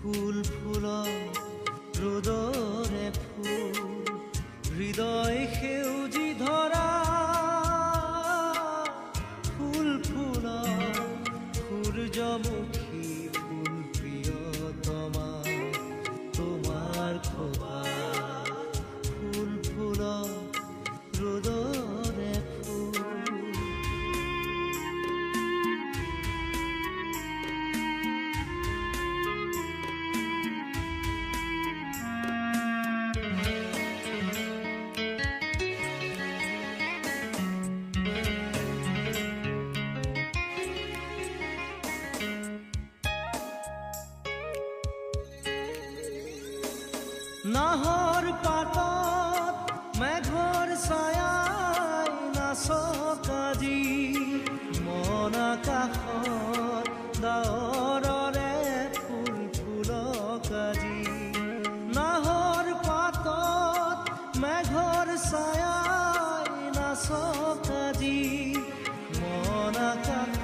ফুল ফুলা ৰ'দৰে ফুল হৃদয় সেউজী ধৰা ফুল ফুলা সূৰ্যমুখী ফুল প্ৰিয়তমা তোমাৰ খোপা ফুল ফুলা ৰ'দৰে ফুল নাহৰ পাতত মেঘৰ ছায়াই নাচক আজি মন আকাশত ডাৱৰৰে ফুল ফুলক আজি নাহৰ পাতত মেঘৰ ছায়াই নাচক আজি মন আকাশ